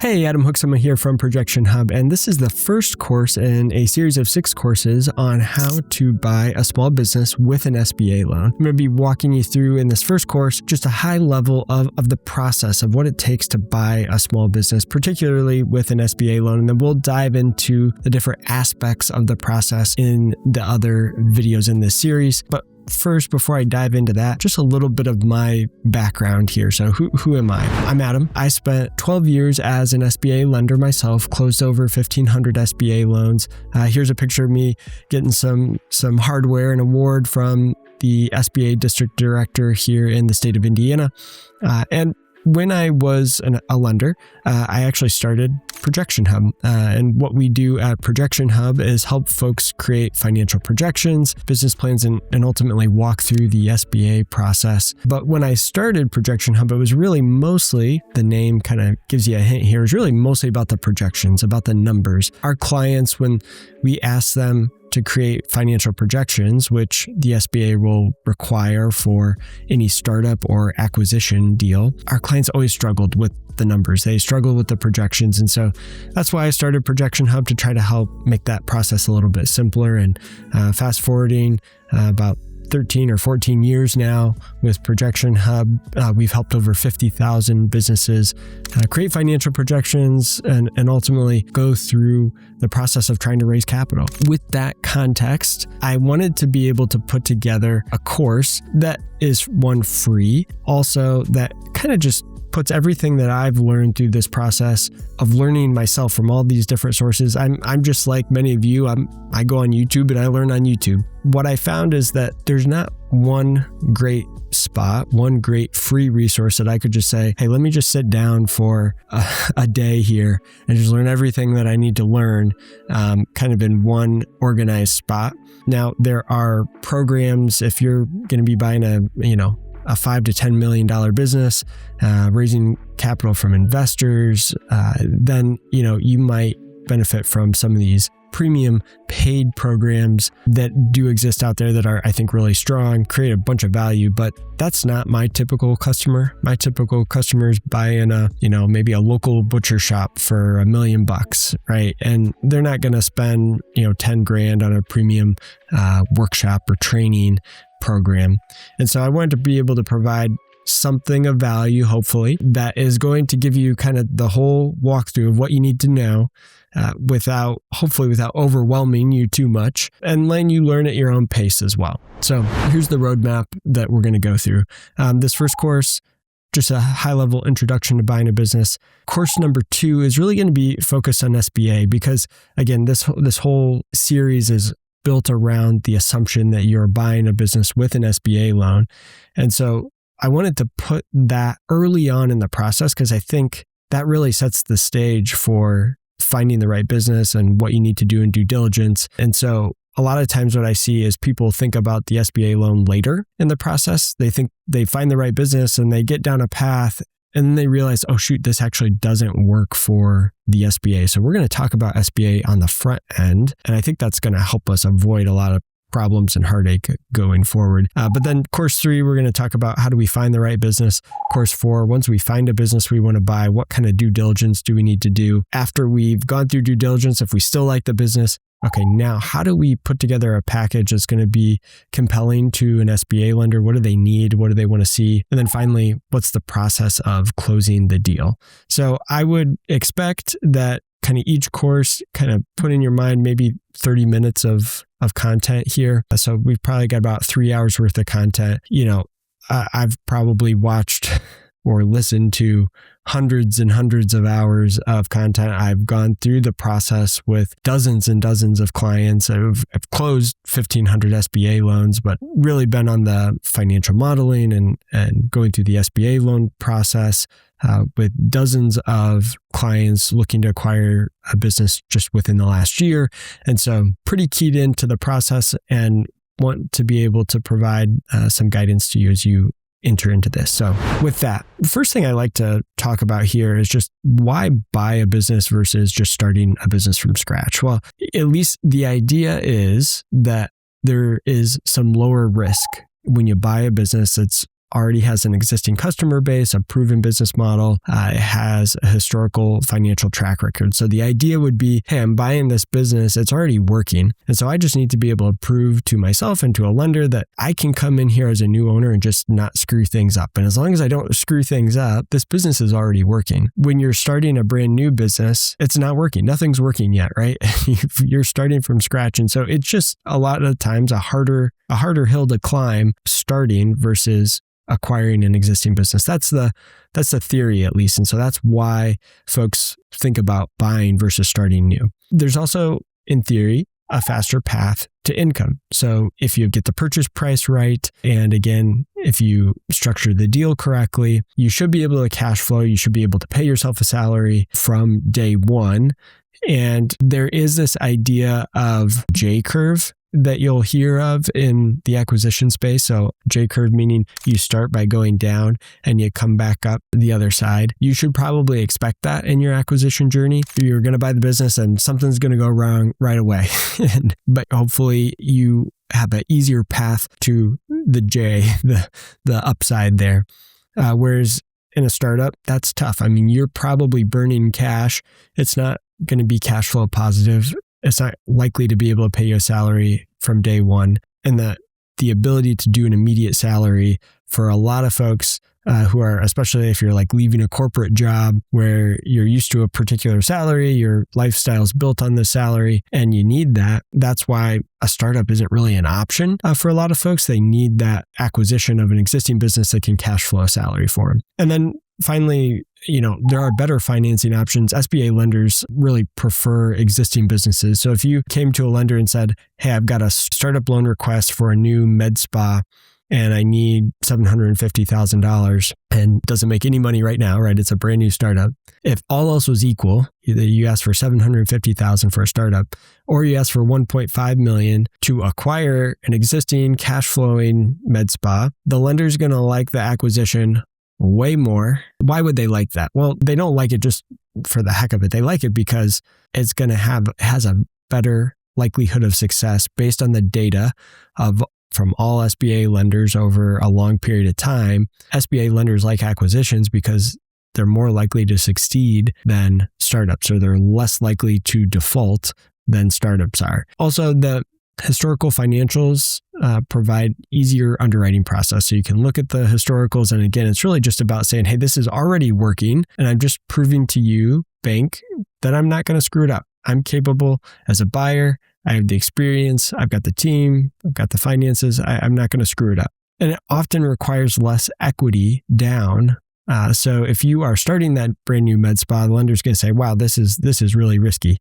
Hey, Adam Hooksema here from ProjectionHub, and this is the first course in a series of 6 courses on how to buy a small business with an SBA loan. I'm going to be walking you through in this first course just a high level of the process of what it takes to buy a small business, particularly with an SBA loan, and then we'll dive into the different aspects of the process in the other videos in this series. But first, before I dive into that, just a little bit of my background here. So who am I? I'm Adam. I spent 12 years as an SBA lender myself, closed over 1,500 SBA loans. Here's a picture of me getting some hardware, an award from the SBA district director here in the state of Indiana. And when I was a lender, I actually started ProjectionHub. And what we do at ProjectionHub is help folks create financial projections, business plans, and ultimately walk through the SBA process. But when I started ProjectionHub, it was really mostly, the name kind of gives you a hint here, it was really mostly about the projections, about the numbers. Our clients, when we ask them to create financial projections, which the SBA will require for any startup or acquisition deal, our clients always struggled with the numbers. They struggle with the projections. And so that's why I started ProjectionHub, to try to help make that process a little bit simpler. And fast forwarding about 13 or 14 years now with ProjectionHub, we've helped over 50,000 businesses create financial projections and ultimately go through the process of trying to raise capital. With that context, I wanted to be able to put together a course that is, one, free, also that kind of just puts everything that I've learned through this process of learning myself from all these different sources. I'm just like many of you. I go on YouTube and I learn on YouTube. What I found is that there's not one great spot, one great free resource that I could just say, hey, let me just sit down for a day here and just learn everything that I need to learn kind of in one organized spot. Now, there are programs, if you're going to be buying a $5 to $10 million business, raising capital from investors, then you might benefit from some of these premium paid programs that do exist out there that are, I think, really strong, create a bunch of value. But that's not my typical customer. My typical customer is buying maybe a local butcher shop for $1 million, right? And they're not going to spend $10,000 on a premium workshop or training program. And so I wanted to be able to provide something of value, hopefully, that is going to give you kind of the whole walkthrough of what you need to know without overwhelming you too much, and letting you learn at your own pace as well. So here's the roadmap that we're going to go through. This first course, just a high-level introduction to buying a business. Course number 2 is really going to be focused on SBA because, again, this whole series is built around the assumption that you're buying a business with an SBA loan. And so I wanted to put that early on in the process because I think that really sets the stage for finding the right business and what you need to do in due diligence. And so a lot of times what I see is people think about the SBA loan later in the process. They think they find the right business and they get down a path and then they realize, oh shoot, this actually doesn't work for the SBA. So we're going to talk about SBA on the front end. And I think that's going to help us avoid a lot of problems and heartache going forward. But then course 3, we're going to talk about how do we find the right business. Course 4, once we find a business we want to buy, what kind of due diligence do we need to do? After we've gone through due diligence, if we still like the business, okay, now how do we put together a package that's going to be compelling to an SBA lender? What do they need? What do they want to see? And then finally, what's the process of closing the deal? So I would expect that kind of each course, kind of put in your mind maybe 30 minutes of content here. So we've probably got about 3 hours worth of content. I've probably watched or listened to hundreds and hundreds of hours of content. I've gone through the process with dozens and dozens of clients. I've closed 1,500 SBA loans, but really been on the financial modeling and going through the SBA loan process with dozens of clients looking to acquire a business just within the last year. And so pretty keyed into the process and want to be able to provide some guidance to you as you enter into this. So with that, the first thing I like to talk about here is just why buy a business versus just starting a business from scratch. Well, at least the idea is that there is some lower risk when you buy a business that's already has an existing customer base, a proven business model. It has a historical financial track record. So the idea would be, hey, I'm buying this business. It's already working. And so I just need to be able to prove to myself and to a lender that I can come in here as a new owner and just not screw things up. And as long as I don't screw things up, this business is already working. When you're starting a brand new business, it's not working. Nothing's working yet, right? You're starting from scratch. And so it's just a lot of times a harder hill to climb starting versus acquiring an existing business. That's the theory, at least. And so that's why folks think about buying versus starting new. There's also, in theory, a faster path to income. So if you get the purchase price right, and again, if you structure the deal correctly, you should be able to cash flow. You should be able to pay yourself a salary from day one. And there is this idea of J-curve that you'll hear of in the acquisition space. So J-curve meaning you start by going down and you come back up the other side. You should probably expect that in your acquisition journey. You're going to buy the business and something's going to go wrong right away. But hopefully you have an easier path to the J, the upside there. Whereas in a startup, that's tough. I mean, you're probably burning cash. It's not going to be cash flow positive. It's not likely to be able to pay you a salary from day one. And the ability to do an immediate salary for a lot of folks who are, especially if you're like leaving a corporate job where you're used to a particular salary, your lifestyle is built on this salary, and you need that. That's why a startup isn't really an option for a lot of folks. They need that acquisition of an existing business that can cash flow a salary for them. And then finally, there are better financing options. SBA lenders really prefer existing businesses. So if you came to a lender and said, hey, I've got a startup loan request for a new med spa and I need $750,000 and doesn't make any money right now, right? It's a brand new startup. If all else was equal, either you ask for $750,000 for a startup or you ask for $1.5 million to acquire an existing cash flowing med spa, the lender's going to like the acquisition way more. Why would they like that? Well, they don't like it just for the heck of it. They like it because it's going to has a better likelihood of success based on the data from all SBA lenders over a long period of time. SBA lenders like acquisitions because they're more likely to succeed than startups, or they're less likely to default than startups are. Also, the historical financials provide easier underwriting process. So you can look at the historicals. And again, it's really just about saying, hey, this is already working. And I'm just proving to you, bank, that I'm not going to screw it up. I'm capable as a buyer. I have the experience. I've got the team. I've got the finances. I'm not going to screw it up. And it often requires less equity down. So if you are starting that brand new med spa, the lender's going to say, wow, this is really risky.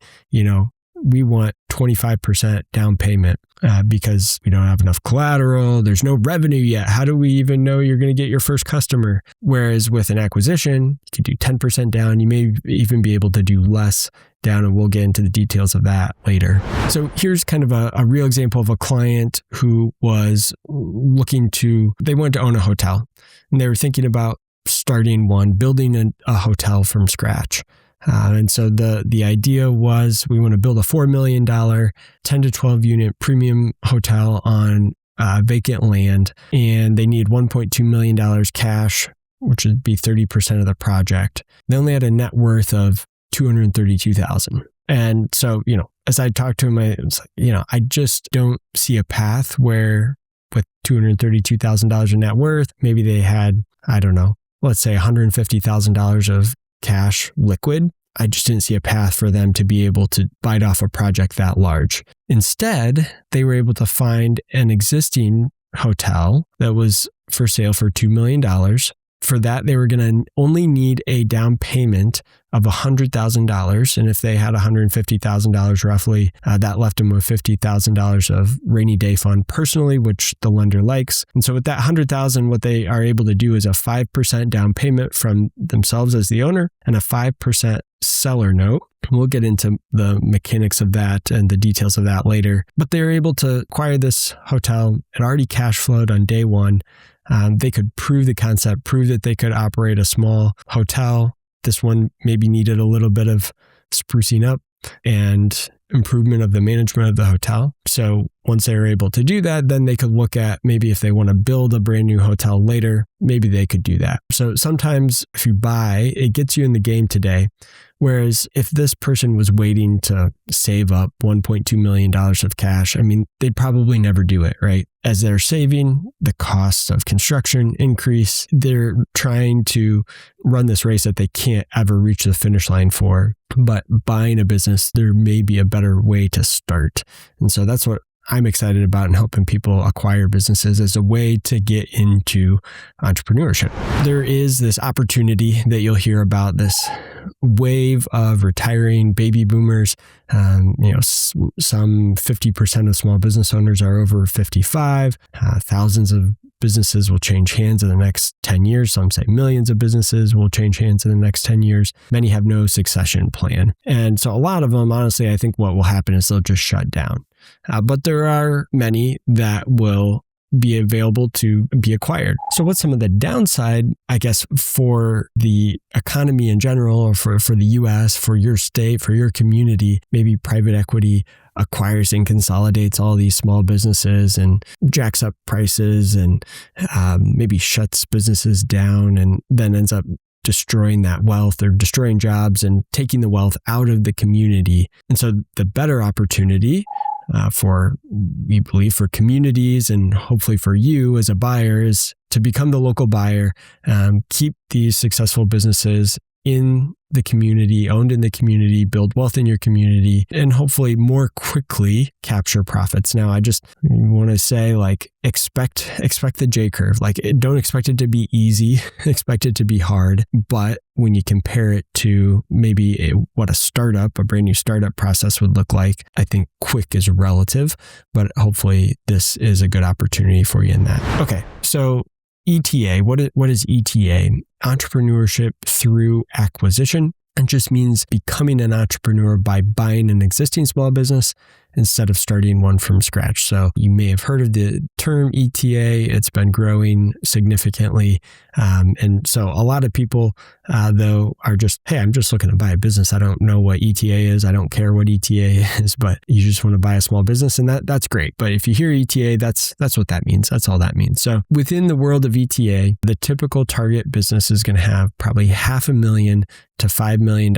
We want 25% down payment because we don't have enough collateral. There's no revenue yet. How do we even know you're going to get your first customer? Whereas with an acquisition, you could do 10% down. You may even be able to do less down, and we'll get into the details of that later. So here's kind of a real example of a client who was they wanted to own a hotel, and they were thinking about starting building a hotel from scratch. And so the idea was we want to build a $4 million, 10 to 12 unit premium hotel on vacant land. And they need $1.2 million cash, which would be 30% of the project. They only had a net worth of $232,000. And so, as I talked to him, I was like, I just don't see a path where with $232,000 in net worth, maybe they had, I don't know, let's say $150,000 of cash liquid. I just didn't see a path for them to be able to bite off a project that large. Instead, they were able to find an existing hotel that was for sale for $2 million. For that, they were going to only need a down payment of $100,000. And if they had $150,000 roughly, that left them with $50,000 of rainy day fund personally, which the lender likes. And so with that $100,000, what they are able to do is a 5% down payment from themselves as the owner and a 5% seller note. We'll get into the mechanics of that and the details of that later. But they were able to acquire this hotel. It already cash flowed on day one. They could prove the concept, prove that they could operate a small hotel. This one maybe needed a little bit of sprucing up. And improvement of the management of the hotel. So once they were able to do that, then they could look at maybe if they want to build a brand new hotel later, maybe they could do that. So sometimes if you buy, it gets you in the game today. Whereas if this person was waiting to save up $1.2 million of cash, I mean, they'd probably never do it, right? As they're saving, the costs of construction increase. They're trying to run this race that they can't ever reach the finish line for. But buying a business, there may be a better way to start. And so that's what I'm excited about and helping people acquire businesses as a way to get into entrepreneurship. There is this opportunity that you'll hear about, this wave of retiring baby boomers. Some 50% of small business owners are over 55. Thousands of businesses will change hands in the next 10 years. Some say millions of businesses will change hands in the next 10 years. Many have no succession plan. And so a lot of them, honestly, I think what will happen is they'll just shut down. But there are many that will be available to be acquired. So what's some of the downside, I guess, for the economy in general, or for the US, for your state, for your community? Maybe private equity acquires and consolidates all these small businesses and jacks up prices and maybe shuts businesses down and then ends up destroying that wealth or destroying jobs and taking the wealth out of the community. And so the better opportunity we believe for communities and hopefully for you as a buyer is to become the local buyer, keep these successful businesses in the community, owned in the community, build wealth in your community, and hopefully more quickly capture profits. Now, I just want to say, expect the J curve. Don't expect it to be easy, expect it to be hard. But when you compare it to maybe what a brand new startup process would look like, I think quick is relative, but hopefully this is a good opportunity for you in that. Okay, so ETA, what is ETA? Entrepreneurship through acquisition. It just means becoming an entrepreneur by buying an existing small business instead of starting one from scratch. So you may have heard of the term ETA. It's been growing significantly. And so a lot of people, though, are just, hey, I'm just looking to buy a business. I don't know what ETA is. I don't care what ETA is, but you just want to buy a small business, and that's great. But if you hear ETA, that's what that means. That's all that means. So within the world of ETA, the typical target business is going to have probably $500,000 to $5 million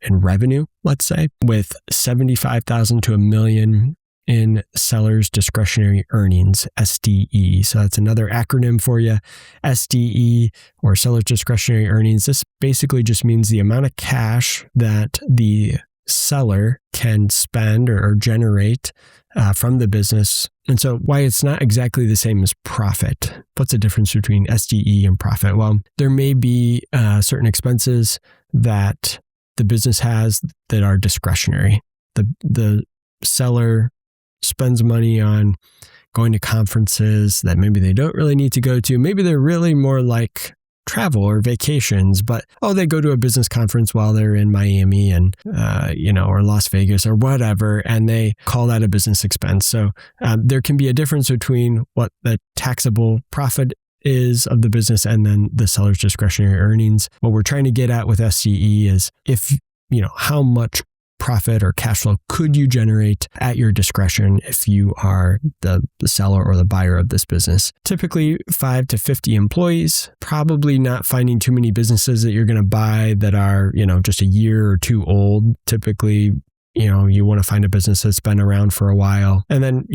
in revenue, let's say, with $75,000 to $1 million in sellers discretionary earnings, SDE. So that's another acronym for you, SDE, or sellers discretionary earnings. This basically just means the amount of cash that the seller can spend or generate from the business. And so why it's not exactly the same as profit. What's the difference between SDE and profit? Well, there may be certain expenses that the business has that are discretionary. The seller spends money on going to conferences that maybe they don't really need to go to. Maybe they're really more like travel or vacations, but they go to a business conference while they're in Miami and or Las Vegas or whatever, and they call that a business expense. So there can be a difference between what the taxable profit is of the business and then the seller's discretionary earnings. What we're trying to get at with SCE is how much profit or cash flow could you generate at your discretion if you are the seller or the buyer of this business. Typically 5 to 50 employees, probably not finding too many businesses that you're going to buy that are, just a year or two old. Typically, you want to find a business that's been around for a while. And then,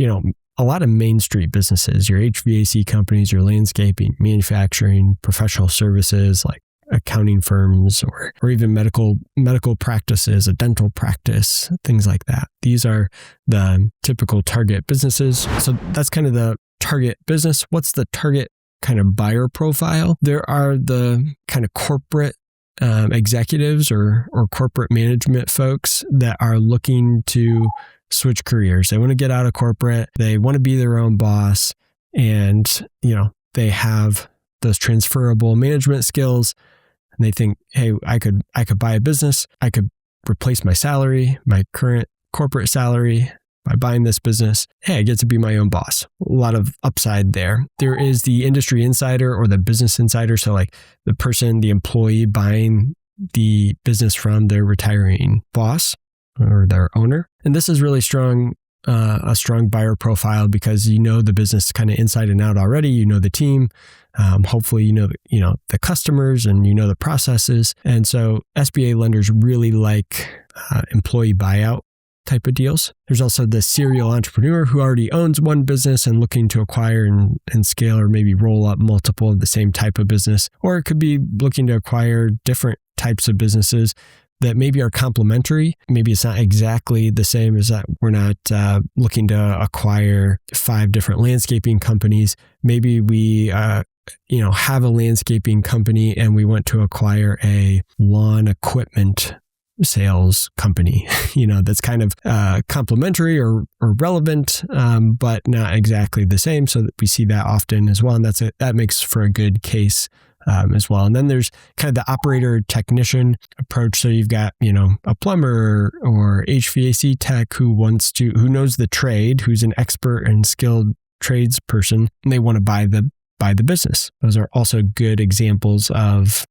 a lot of Main Street businesses, your HVAC companies, your landscaping, manufacturing, professional services like accounting firms or even medical practices, a dental practice, things like that. These are the typical target businesses. So that's kind of the target business. What's the target kind of buyer profile? There are the kind of corporate executives or corporate management folks that are looking to switch careers. They want to get out of corporate. They want to be their own boss, and they have those transferable management skills. And they think, hey, I could buy a business. I could replace my salary, my current corporate salary, by buying this business. Hey, I get to be my own boss. A lot of upside there. There is the industry insider or the business insider. So like the employee buying the business from their retiring boss. or their owner. And this is really strong, a strong buyer profile because you know the business kind of inside and out already. You know the team. Hopefully, you know the customers and you know the processes. And so SBA lenders really like employee buyout type of deals. There's also the serial entrepreneur who already owns one business and looking to acquire and scale or maybe roll up multiple of the same type of business. Or it could be looking to acquire different types of businesses that maybe are complementary. Maybe it's not exactly the same as that. We're not looking to acquire 5 different landscaping companies. Maybe we have a landscaping company and we want to acquire a lawn equipment sales company, that's kind of complementary or relevant, but not exactly the same. So that we see that often as well. And that makes for a good case as well. And then there's kind of the operator technician approach. So you've got, a plumber or HVAC tech who knows the trade, who's an expert and skilled tradesperson, and they want to buy the business. Those are also good examples of,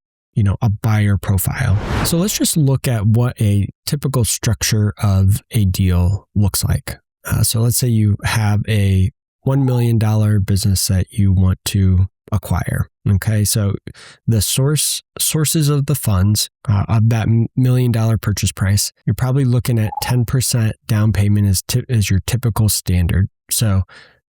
a buyer profile. So let's just look at what a typical structure of a deal looks like. So let's say you have a $1 million business that you want to acquire. Okay, so the sources of the funds of that $1 million purchase price, you're probably looking at 10% down payment as your typical standard. So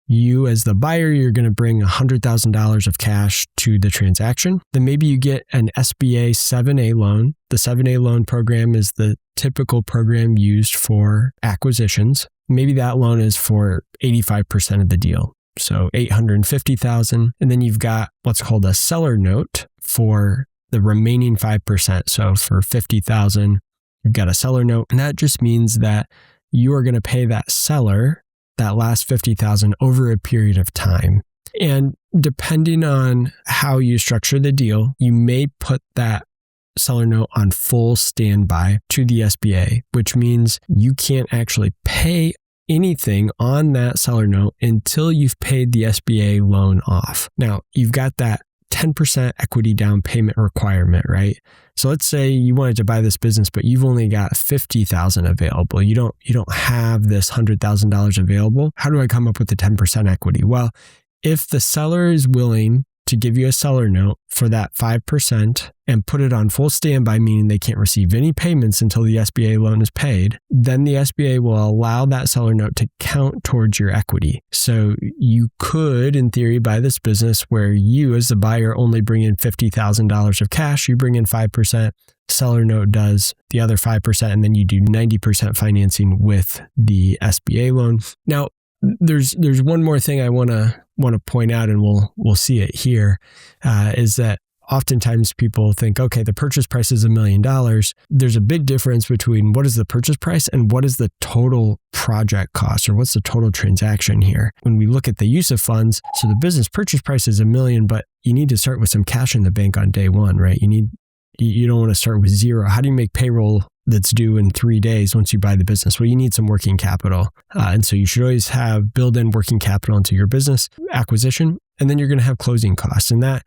you as the buyer, you're going to bring $100,000 of cash to the transaction. Then maybe you get an SBA 7A loan. The 7A loan program is the typical program used for acquisitions. Maybe that loan is for 85% of the deal. So $850,000. And then you've got what's called a seller note for the remaining 5%. So for $50,000, you've got a seller note. And that just means that you are going to pay that seller that last $50,000 over a period of time. And depending on how you structure the deal, you may put that seller note on full standby to the SBA, which means you can't actually pay anything on that seller note until you've paid the SBA loan off. Now, you've got that 10% equity down payment requirement, right? So let's say you wanted to buy this business, but you've only got $50,000 available. You don't have this $100,000 available. How do I come up with the 10% equity? Well, if the seller is willing to give you a seller note for that 5% and put it on full standby, meaning they can't receive any payments until the SBA loan is paid, then the SBA will allow that seller note to count towards your equity. So you could, in theory, buy this business where you as the buyer only bring in $50,000 of cash, you bring in 5%, seller note does the other 5%, and then you do 90% financing with the SBA loan. Now, there's one more thing I want to point out, and we'll see it here, is that oftentimes people think, okay, the purchase price is $1 million. There's a big difference between what is the purchase price and what is the total project cost, or what's the total transaction here. When we look at the use of funds, so the business purchase price is $1 million, but you need to start with some cash in the bank on day one, right? You don't want to start with zero. How do you make payroll that's due in 3 days once you buy the business? Well, you need some working capital. And so you should always have build-in working capital into your business acquisition. And then you're going to have closing costs. And that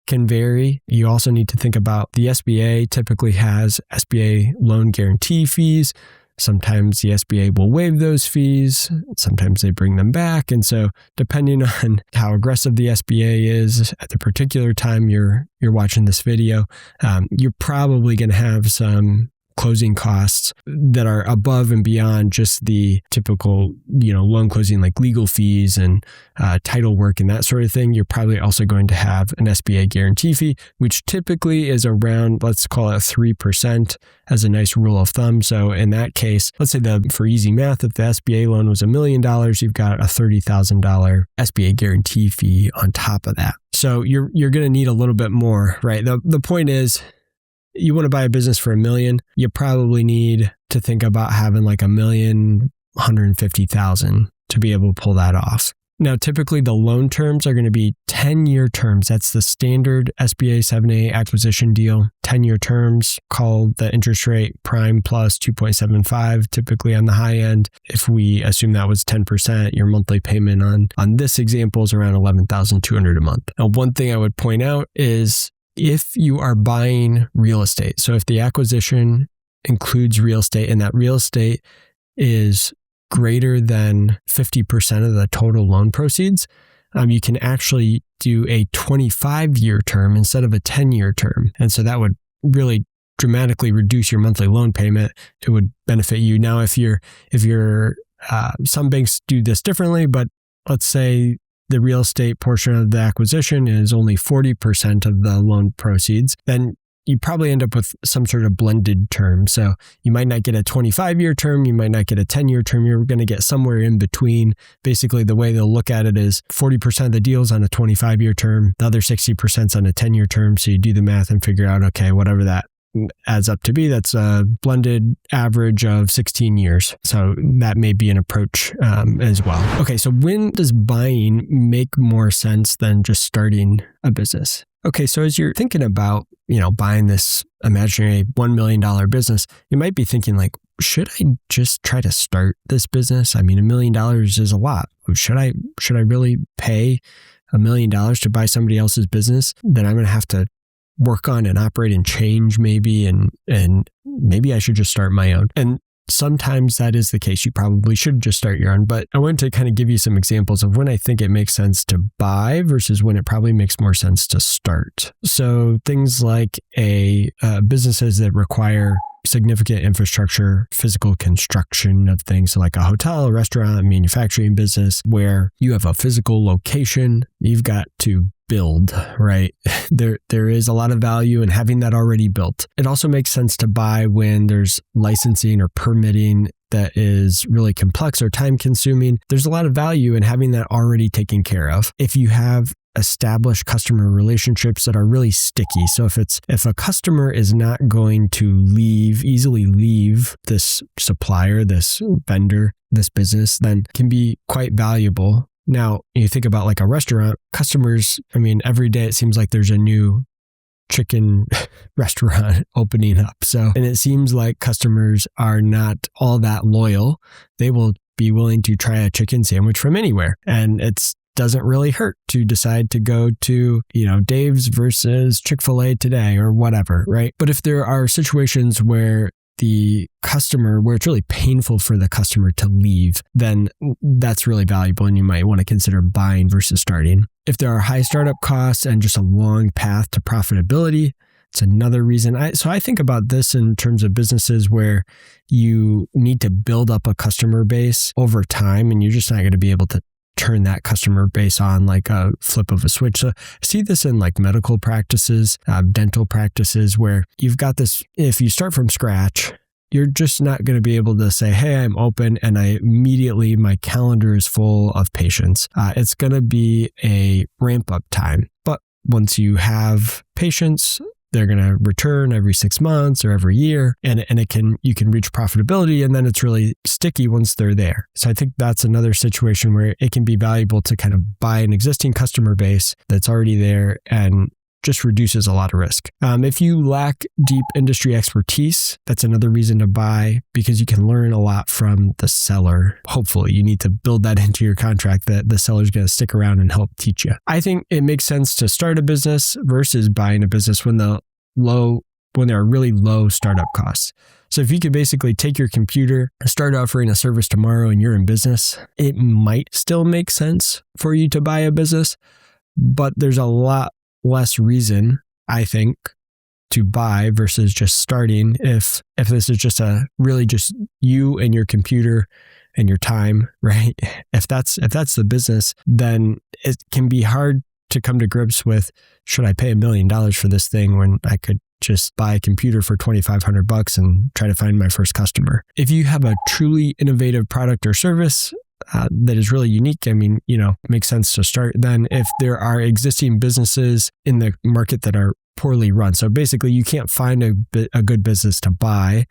can vary. You also need to think about the SBA typically has SBA loan guarantee fees. Sometimes the SBA will waive those fees. Sometimes they bring them back. And so depending on how aggressive the SBA is at the particular time you're watching this video, you're probably going to have some closing costs that are above and beyond just the typical, loan closing, like legal fees and title work and that sort of thing. You're probably also going to have an SBA guarantee fee, which typically is around, let's call it 3% as a nice rule of thumb. So in that case, let's say for easy math, if the SBA loan was $1 million, you've got a $30,000 SBA guarantee fee on top of that. So you're going to need a little bit more, right? The point is, you want to buy a business for $1 million, you probably need to think about having like $1,150,000 to be able to pull that off. Now, typically the loan terms are going to be 10-year terms. That's the standard SBA 7A acquisition deal. 10-year terms, called the interest rate prime plus 2.75, typically on the high end. If we assume that was 10%, your monthly payment on this example is around $11,200 a month. Now, one thing I would point out is if you are buying real estate, so if the acquisition includes real estate and that real estate is greater than 50% of the total loan proceeds, you can actually do a 25-year term instead of a 10-year term. And so that would really dramatically reduce your monthly loan payment. It would benefit you. Now, if you're some banks do this differently, but let's say the real estate portion of the acquisition is only 40% of the loan proceeds, then you probably end up with some sort of blended term. So you might not get a 25-year term, you might not get a 10-year term, you're going to get somewhere in between. Basically, the way they'll look at it is 40% of the deals on a 25-year term, the other 60% is on a 10-year term. So you do the math and figure out, okay, whatever that adds up to be, that's a blended average of 16 years. So that may be an approach as well. Okay, so when does buying make more sense than just starting a business? Okay, so as you're thinking about, buying this imaginary $1 million business, you might be thinking like, should I just try to start this business? I mean, $1 million is a lot. Should I really pay $1 million to buy somebody else's business? Then I'm going to have to work on and operate and change maybe, and maybe I should just start my own. And sometimes that is the case. You probably should just start your own, but I wanted to kind of give you some examples of when I think it makes sense to buy versus when it probably makes more sense to start. So things like businesses that require significant infrastructure, physical construction of things like a hotel, a restaurant, manufacturing business, where you have a physical location, you've got to build, right? There is a lot of value in having that already built. It also makes sense to buy when there's licensing or permitting that is really complex or time consuming. There's a lot of value in having that already taken care of. If you have established customer relationships that are really sticky. So if a customer is not going to easily leave this supplier, this vendor, this business, then it can be quite valuable. Now, you think about like a restaurant, customers, every day it seems like there's a new chicken restaurant opening up. And it seems like customers are not all that loyal. They will be willing to try a chicken sandwich from anywhere. And it doesn't really hurt to decide to go to, Dave's versus Chick-fil-A today or whatever, right? But if there are situations where it's really painful for the customer to leave, then that's really valuable and you might want to consider buying versus starting. If there are high startup costs and just a long path to profitability, it's another reason. So I think about this in terms of businesses where you need to build up a customer base over time and you're just not going to be able to turn that customer base on like a flip of a switch. So I see this in like medical practices, dental practices, where you've got this, if you start from scratch, you're just not going to be able to say, hey, I'm open and my calendar is full of patients. It's going to be a ramp up time. But once you have patients, they're going to return every 6 months or every year, and you can reach profitability, and then it's really sticky once they're there. So I think that's another situation where it can be valuable to kind of buy an existing customer base that's already there and just reduces a lot of risk. If you lack deep industry expertise, that's another reason to buy, because you can learn a lot from the seller. Hopefully, you need to build that into your contract that the seller's going to stick around and help teach you. I think it makes sense to start a business versus buying a business when there are really low startup costs. So if you could basically take your computer, start offering a service tomorrow and you're in business, it might still make sense for you to buy a business, but there's a lot less reason, I think, to buy versus just starting if this is just really just you and your computer and your time, right? If that's the business, then it can be hard to come to grips with, should I pay $1 million for this thing when I could just buy a computer for $2,500 and try to find my first customer? If you have a truly innovative product or service that is really unique, it makes sense to start. Then if there are existing businesses in the market that are poorly run, so basically you can't find a good business to buy,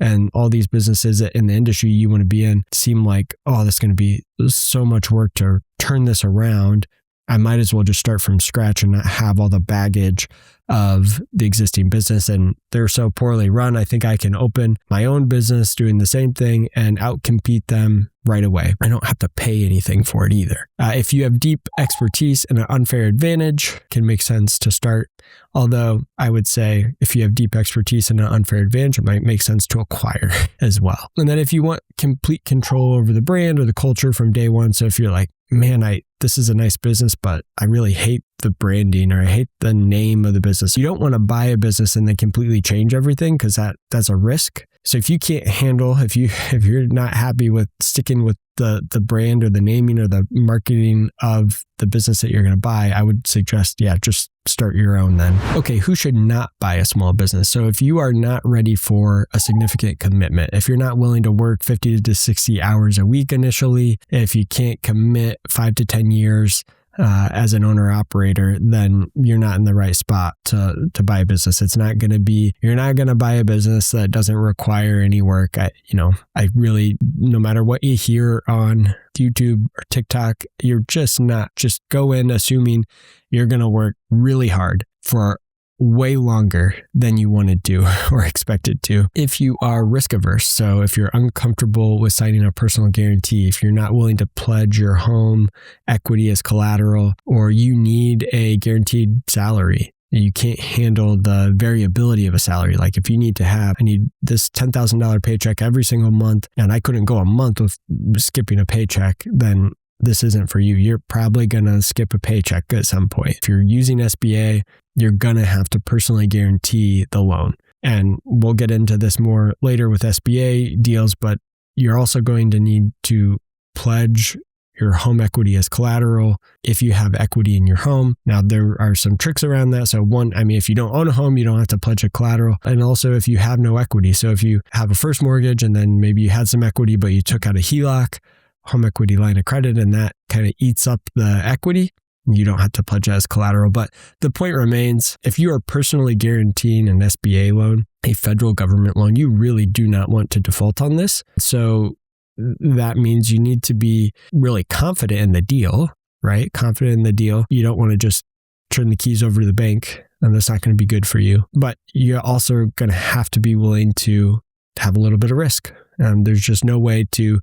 and all these businesses in the industry you want to be in seem like, oh, this is going to be so much work to turn this around, I might as well just start from scratch and not have all the baggage of the existing business. And they're so poorly run, I think I can open my own business doing the same thing and outcompete them right away. I don't have to pay anything for it either. If you have deep expertise and an unfair advantage, can make sense to start. Although I would say if you have deep expertise and an unfair advantage, it might make sense to acquire as well. And then if you want complete control over the brand or the culture from day one, so if you're like, man, this is a nice business, but I really hate the branding or I hate the name of the business. You don't want to buy a business and then completely change everything because that's a risk. So if you can't handle, if you're not happy with sticking with the brand or the naming or the marketing of the business that you're going to buy, I would suggest, just start your own then. Okay, who should not buy a small business? So if you are not ready for a significant commitment, if you're not willing to work 50 to 60 hours a week initially, if you can't commit 5 to 10 years as an owner operator, then you're not in the right spot to buy a business. You're not going to buy a business that doesn't require any work. I really, no matter what you hear on YouTube or TikTok, you're just go in assuming you're going to work really hard for way longer than you wanted to or expected to. If you are risk averse, so if you're uncomfortable with signing a personal guarantee, if you're not willing to pledge your home equity as collateral, or you need a guaranteed salary, you can't handle the variability of a salary. Like if you I need this $10,000 paycheck every single month, and I couldn't go a month with skipping a paycheck, then this isn't for you. You're probably going to skip a paycheck at some point. If you're using SBA, you're going to have to personally guarantee the loan. And we'll get into this more later with SBA deals, but you're also going to need to pledge your home equity as collateral if you have equity in your home. Now, there are some tricks around that. So if you don't own a home, you don't have to pledge a collateral. And also if you have no equity. So if you have a first mortgage and then maybe you had some equity, but you took out a HELOC, home equity line of credit, and that kind of eats up the equity, you don't have to pledge as collateral. But the point remains, if you are personally guaranteeing an SBA loan, a federal government loan, you really do not want to default on this. So that means you need to be really confident in the deal, right? Confident in the deal. You don't want to just turn the keys over to the bank, and that's not going to be good for you. But you're also going to have to be willing to have a little bit of risk. There's just no way to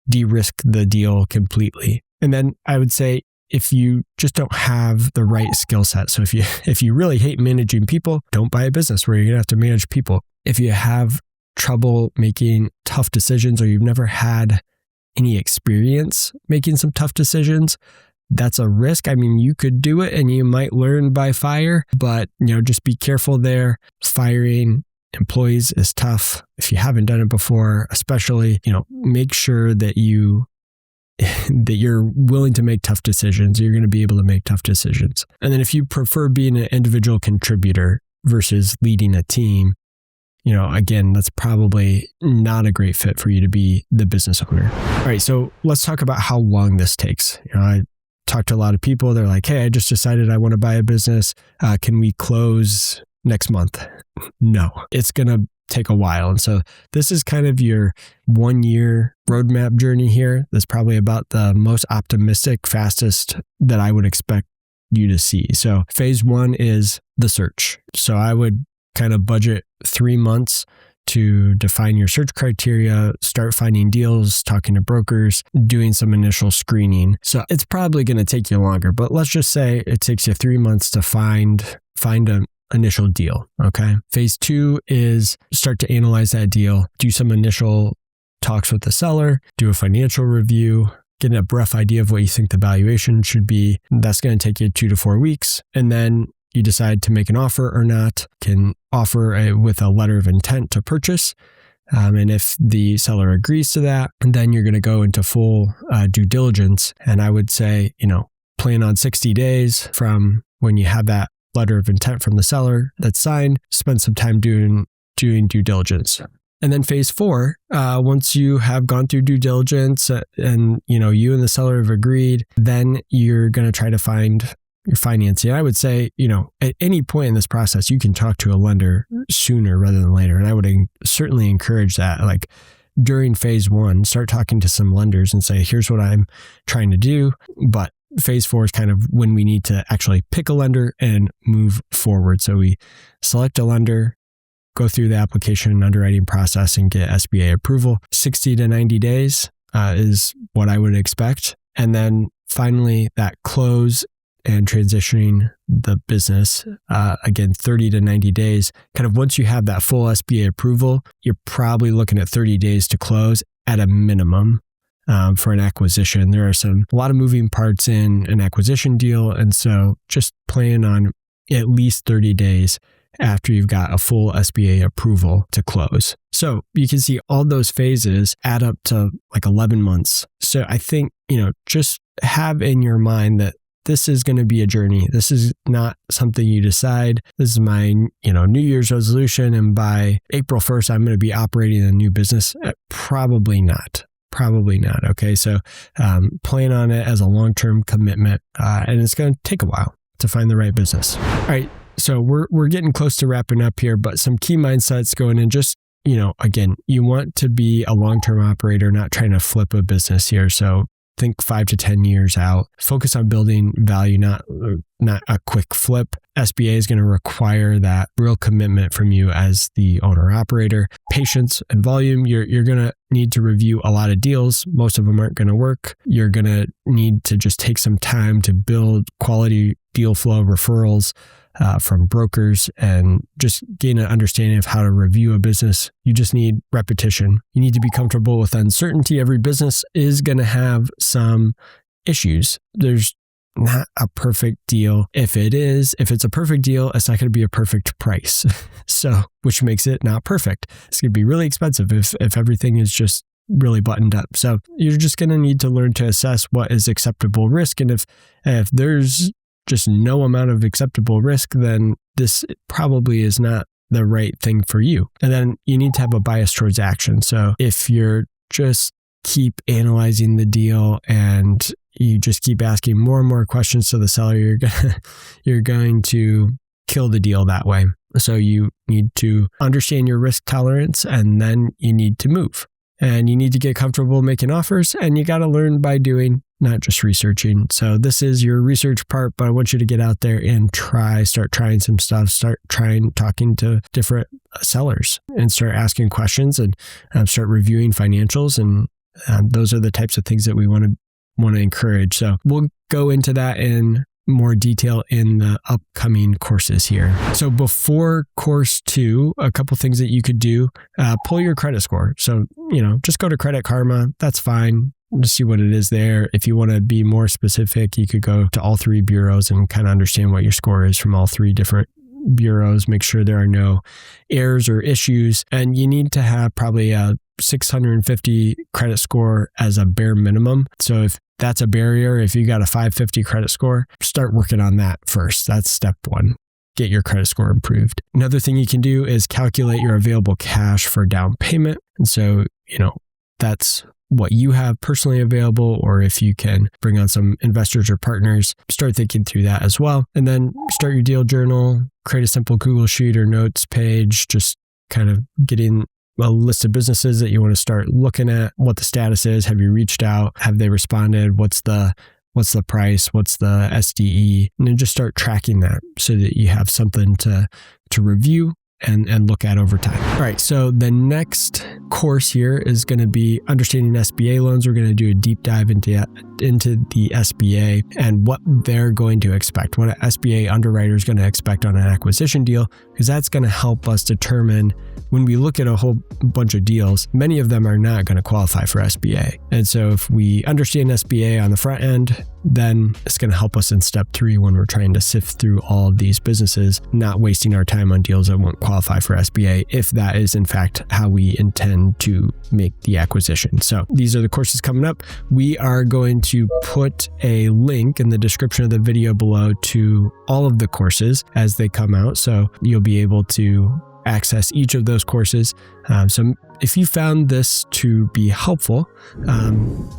de-risk the deal completely. And then I would say, if you just don't have the right skill set, so if you really hate managing people, don't buy a business where you're going to have to manage people. If you have trouble making tough decisions, or you've never had any experience making some tough decisions, that's a risk. You could do it and you might learn by fire, but just be careful there. Firing employees is tough. If you haven't done it before, especially, make sure that you're willing to make tough decisions. You're going to be able to make tough decisions. And then if you prefer being an individual contributor versus leading a team, again, that's probably not a great fit for you to be the business owner. All right, so let's talk about how long this takes. I talked to a lot of people. They're like, hey, I just decided I want to buy a business. Can we close next month? No, it's going to take a while. And so this is kind of your 1-year roadmap journey here. That's probably about the most optimistic, fastest that I would expect you to see. So phase 1 is the search. So I would kind of budget 3 months to define your search criteria, start finding deals, talking to brokers, doing some initial screening. So it's probably going to take you longer, but let's just say it takes you 3 months to find an initial deal. Okay. Phase 2 is start to analyze that deal, do some initial talks with the seller, do a financial review, get a rough idea of what you think the valuation should be. That's going to take you 2 to 4 weeks. And then you decide to make an offer or not, can offer with a letter of intent to purchase. And if the seller agrees to that, then you're going to go into full due diligence. And I would say, plan on 60 days from when you have that letter of intent from the seller that's signed, spend some time doing due diligence. And then phase 4, once you have gone through due diligence and you and the seller have agreed, then you're going to try to find your financing. I would say, at any point in this process, you can talk to a lender sooner rather than later. And I would certainly encourage that. Like during phase 1, start talking to some lenders and say, here's what I'm trying to do. But phase 4 is kind of when we need to actually pick a lender and move forward. So we select a lender, go through the application and underwriting process and get SBA approval. 60 to 90 days is what I would expect. And then finally, that close and transitioning the business, again, 30 to 90 days. Kind of once you have that full SBA approval, you're probably looking at 30 days to close at a minimum for an acquisition. There are a lot of moving parts in an acquisition deal. And so just plan on at least 30 days after you've got a full SBA approval to close. So you can see all those phases add up to like 11 months. So I think, just have in your mind that this is going to be a journey. This is not something you decide. This is my, New Year's resolution. And by April 1st, I'm going to be operating a new business. Probably not. Okay. So plan on it as a long-term commitment. And it's going to take a while to find the right business. All right. So we're getting close to wrapping up here, but some key mindsets going in. Just, again, you want to be a long-term operator, not trying to flip a business here. So think 5 to 10 years out. Focus on building value, not a quick flip. SBA is going to require that real commitment from you as the owner operator. Patience and volume. You're going to need to review a lot of deals. Most of them aren't going to work. You're going to need to just take some time to build quality deal flow referrals from brokers and just gain an understanding of how to review a business. You just need repetition. You need to be comfortable with uncertainty. Every business is going to have some issues. There's not a perfect deal. If it's a perfect deal, it's not going to be a perfect price. So, which makes it not perfect. It's going to be really expensive if everything is just really buttoned up. So you're just going to need to learn to assess what is acceptable risk. And if there's just no amount of acceptable risk, then this probably is not the right thing for you. And then you need to have a bias towards action. So if you're just keep analyzing the deal and you just keep asking more and more questions to the seller, you're going to kill the deal that way. So you need to understand your risk tolerance, and then you need to move. And you need to get comfortable making offers, and you got to learn by doing, not just researching. So this is your research part, but I want you to get out there and start trying some stuff, talking to different sellers and start asking questions and start reviewing financials. And those are the types of things that we want to encourage. So we'll go into that in more detail in the upcoming courses here. So before course 2, a couple things that you could do, pull your credit score. So, just go to Credit Karma. That's fine. Just see what it is there. If you want to be more specific, you could go to all 3 bureaus and kind of understand what your score is from all 3 different bureaus. Make sure there are no errors or issues. And you need to have probably a 650 credit score as a bare minimum. So if that's a barrier, if you got a 550 credit score, start working on that first. That's step 1. Get your credit score improved. Another thing you can do is calculate your available cash for down payment. And so, that's what you have personally available, or if you can bring on some investors or partners, start thinking through that as well. And then start your deal journal, create a simple Google Sheet or notes page, just kind of getting a list of businesses that you want to start looking at, what the status is. Have you reached out? Have they responded? What's the price? What's the SDE? And then just start tracking that so that you have something to review and look at over time. All right, so the next course here is going to be understanding SBA loans. We're going to do a deep dive into the SBA and what they're going to expect, what an SBA underwriter is going to expect on an acquisition deal, because that's going to help us determine when we look at a whole bunch of deals, many of them are not going to qualify for SBA. And so if we understand SBA on the front end, then it's going to help us in step 3 when we're trying to sift through all of these businesses, not wasting our time on deals that won't qualify for SBA, if that is in fact how we intend to make the acquisition. So these are the courses coming up. We are going to put a link in the description of the video below to all of the courses as they come out. So you'll be able to access each of those courses. So if you found this to be helpful,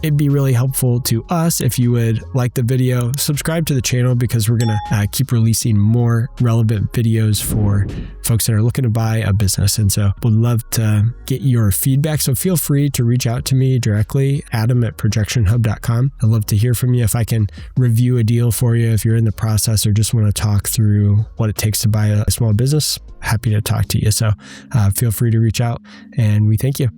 it'd be really helpful to us if you would like the video, subscribe to the channel, because we're going to keep releasing more relevant videos for folks that are looking to buy a business. And so would love to get your feedback. So feel free to reach out to me directly, adam@ProjectionHub.com. I'd love to hear from you if I can review a deal for you. If you're in the process or just want to talk through what it takes to buy a small business, happy to talk to you. So feel free to reach out, and we thank you.